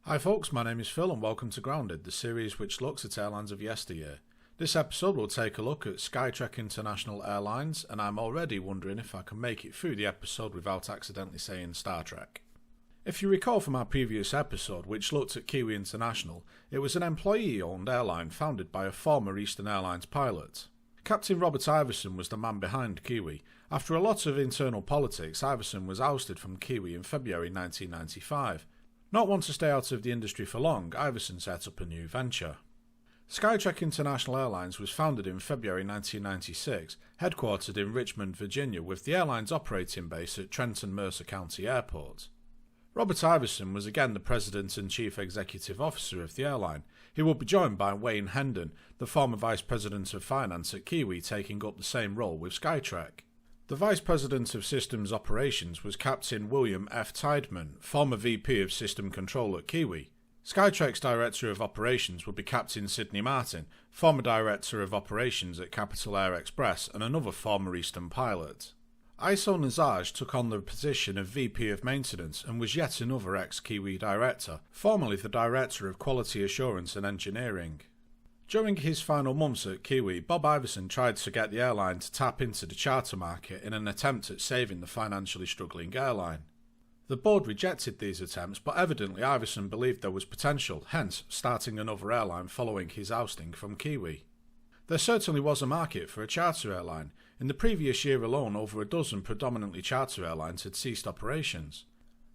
Hi folks, my name is Phil and welcome to Grounded, the series which looks at airlines of yesteryear. This episode will take a look at Sky Trek International Airlines, and I'm already wondering if I can make it through the episode without accidentally saying Star Trek. If you recall from our previous episode, which looked at Kiwi International, it was an employee-owned airline founded by a former Eastern Airlines pilot. Captain Robert Iverson was the man behind Kiwi. After a lot of internal politics, Iverson was ousted from Kiwi in February 1995. Not wanting to stay out of the industry for long, Iverson set up a new venture. Sky Trek International Airlines was founded in February 1996, headquartered in Richmond, Virginia, with the airline's operating base at Trenton Mercer County Airport. Robert Iverson was again the president and chief executive officer of the airline. He would be joined by Wayne Hendon, the former vice president of finance at Kiwi, taking up the same role with Skytrak. The Vice President of Systems Operations was Captain William F. Tideman, former VP of System Control at Kiwi. Skytrak's Director of Operations would be Captain Sidney Martin, former Director of Operations at Capital Air Express and another former Eastern pilot. Iso Nazaj took on the position of VP of Maintenance and was yet another ex-Kiwi Director, formerly the Director of Quality Assurance and Engineering. During his final months at Kiwi, Bob Iverson tried to get the airline to tap into the charter market in an attempt at saving the financially struggling airline. The board rejected these attempts, but evidently Iverson believed there was potential, hence starting another airline following his ousting from Kiwi. There certainly was a market for a charter airline. In the previous year alone, over a dozen predominantly charter airlines had ceased operations.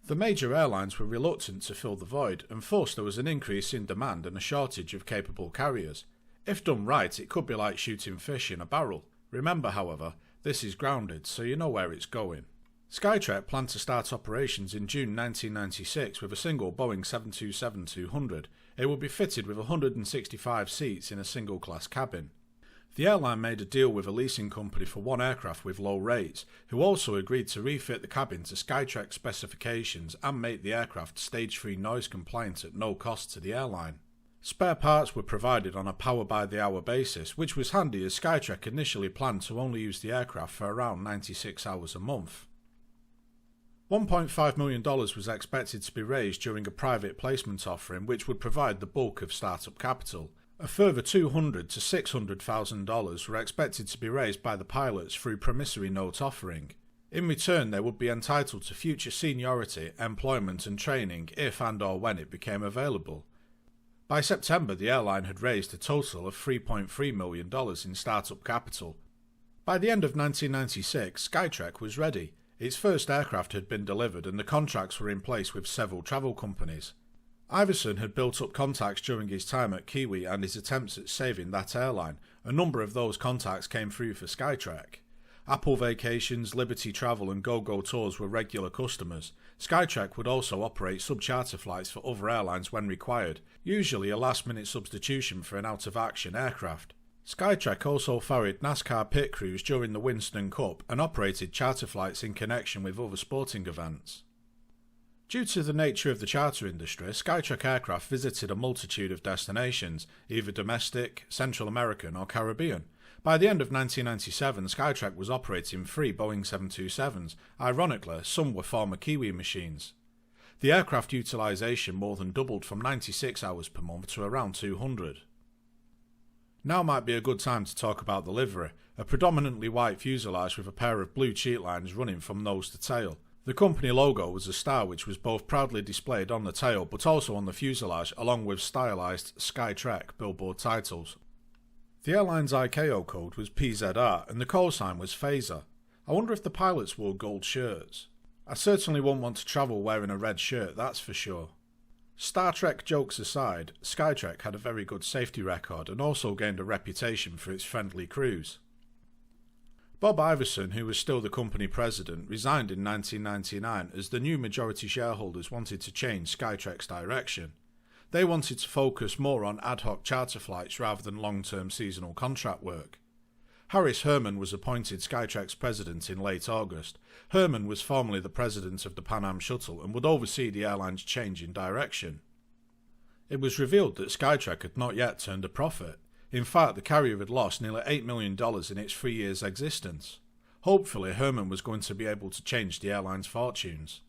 The major airlines were reluctant to fill the void, and thus there was an increase in demand and a shortage of capable carriers. If done right, it could be like shooting fish in a barrel. Remember, however, this is Grounded, so you know where it's going. Skytrak planned to start operations in June 1996 with a single Boeing 727-200. It would be fitted with 165 seats in a single-class cabin. The airline made a deal with a leasing company for one aircraft with low rates, who also agreed to refit the cabin to Skytrak specifications and make the aircraft Stage 3 noise compliant at no cost to the airline. Spare parts were provided on a power-by-the-hour basis, which was handy as Skytrak initially planned to only use the aircraft for around 96 hours a month. $1.5 million was expected to be raised during a private placement offering which would provide the bulk of startup capital. A further $200,000 to $600,000 were expected to be raised by the pilots through promissory note offering. In return, they would be entitled to future seniority, employment and training if and or when it became available. By September, the airline had raised a total of $3.3 million in startup capital. By the end of 1996, Skytrak was ready. Its first aircraft had been delivered and the contracts were in place with several travel companies. Iverson had built up contacts during his time at Kiwi and his attempts at saving that airline. A number of those contacts came through for Skytrak. Apple Vacations, Liberty Travel and GoGo Tours were regular customers. Skytrak would also operate sub-charter flights for other airlines when required, usually a last-minute substitution for an out-of-action aircraft. Skytrak also ferried NASCAR pit crews during the Winston Cup and operated charter flights in connection with other sporting events. Due to the nature of the charter industry, Skytrak aircraft visited a multitude of destinations, either domestic, Central American or Caribbean. By the end of 1997, Skytrak was operating 3 Boeing 727s. Ironically, some were former Kiwi machines. The aircraft utilisation more than doubled from 96 hours per month to around 200. Now might be a good time to talk about the livery, a predominantly white fuselage with a pair of blue cheat lines running from nose to tail. The company logo was a star which was both proudly displayed on the tail but also on the fuselage along with stylised Sky Trek billboard titles. The airline's ICAO code was PZR and the callsign was Phazer. I wonder if the pilots wore gold shirts. I certainly wouldn't want to travel wearing a red shirt, that's for sure. Star Trek jokes aside, Skytrak had a very good safety record and also gained a reputation for its friendly crews. Bob Iverson, who was still the company president, resigned in 1999 as the new majority shareholders wanted to change Skytrak's direction. They wanted to focus more on ad hoc charter flights rather than long-term seasonal contract work. Harris Herman was appointed Skytrak's president in late August. Herman was formerly the president of the Pan Am Shuttle and would oversee the airline's change in direction. It was revealed that Skytrak had not yet turned a profit. In fact, the carrier had lost nearly $8 million in its 3 years' existence. Hopefully, Herman was going to be able to change the airline's fortunes.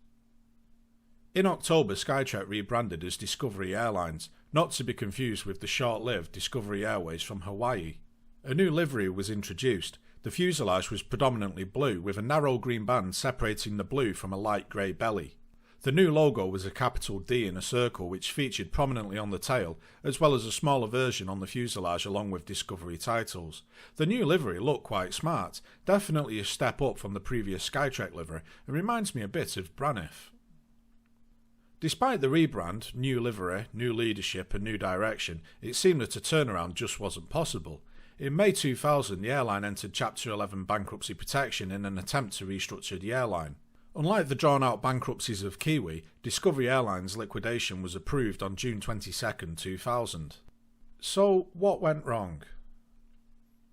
In October, Skytrak rebranded as Discovery Airlines, not to be confused with the short-lived Discovery Airways from Hawaii. A new livery was introduced. The fuselage was predominantly blue, with a narrow green band separating the blue from a light grey belly. The new logo was a capital D in a circle which featured prominently on the tail, as well as a smaller version on the fuselage along with Discovery titles. The new livery looked quite smart, definitely a step up from the previous Skytrek livery, and reminds me a bit of Braniff. Despite the rebrand, new livery, new leadership and new direction, it seemed that a turnaround just wasn't possible. In May 2000, the airline entered Chapter 11 bankruptcy protection in an attempt to restructure the airline. Unlike the drawn-out bankruptcies of Kiwi, Discovery Airlines liquidation was approved on June 22, 2000. So, what went wrong?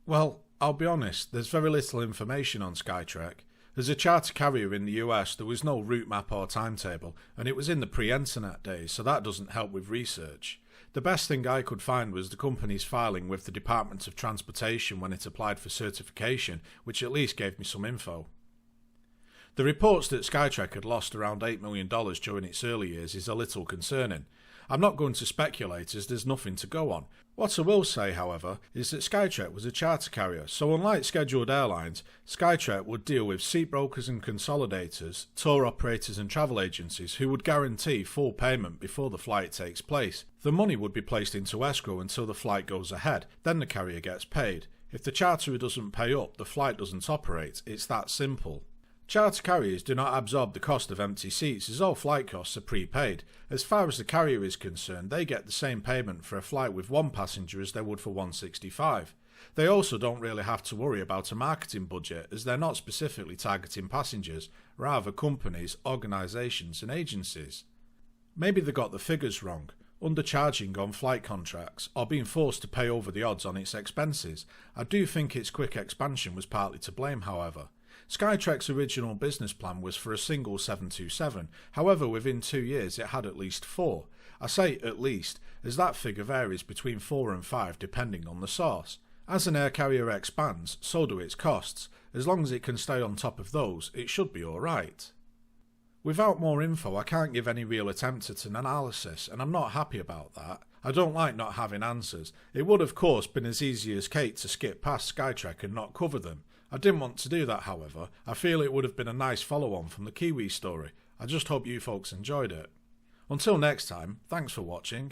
Well, I'll be honest, there's very little information on Skytrek. As a charter carrier in the US, there was no route map or timetable, and it was in the pre-internet days, so that doesn't help with research. The best thing I could find was the company's filing with the Department of Transportation when it applied for certification, which at least gave me some info. The reports that Skytrek had lost around $8 million during its early years is a little concerning. I'm not going to speculate as there's nothing to go on. What I will say, however, is that Skytrek was a charter carrier, so unlike scheduled airlines, Skytrek would deal with seat brokers and consolidators, tour operators and travel agencies who would guarantee full payment before the flight takes place. The money would be placed into escrow until the flight goes ahead, then the carrier gets paid. If the charterer doesn't pay up, the flight doesn't operate. It's that simple. Charter carriers do not absorb the cost of empty seats as all flight costs are prepaid. As far as the carrier is concerned, they get the same payment for a flight with one passenger as they would for 165. They also don't really have to worry about a marketing budget as they're not specifically targeting passengers, rather companies, organisations and agencies. Maybe they got the figures wrong, undercharging on flight contracts, or being forced to pay over the odds on its expenses. I do think its quick expansion was partly to blame, however. Skytrek's original business plan was for a single 727, however within 2 years it had at least 4. I say at least, as that figure varies between 4 and 5 depending on the source. As an air carrier expands, so do its costs. As long as it can stay on top of those, it should be alright. Without more info, I can't give any real attempt at an analysis, and I'm not happy about that. I don't like not having answers. It would of course been as easy as Kate to skip past Skytrek and not cover them. I didn't want to do that, however. I feel it would have been a nice follow-on from the Kiwi story. I just hope you folks enjoyed it. Until next time, thanks for watching.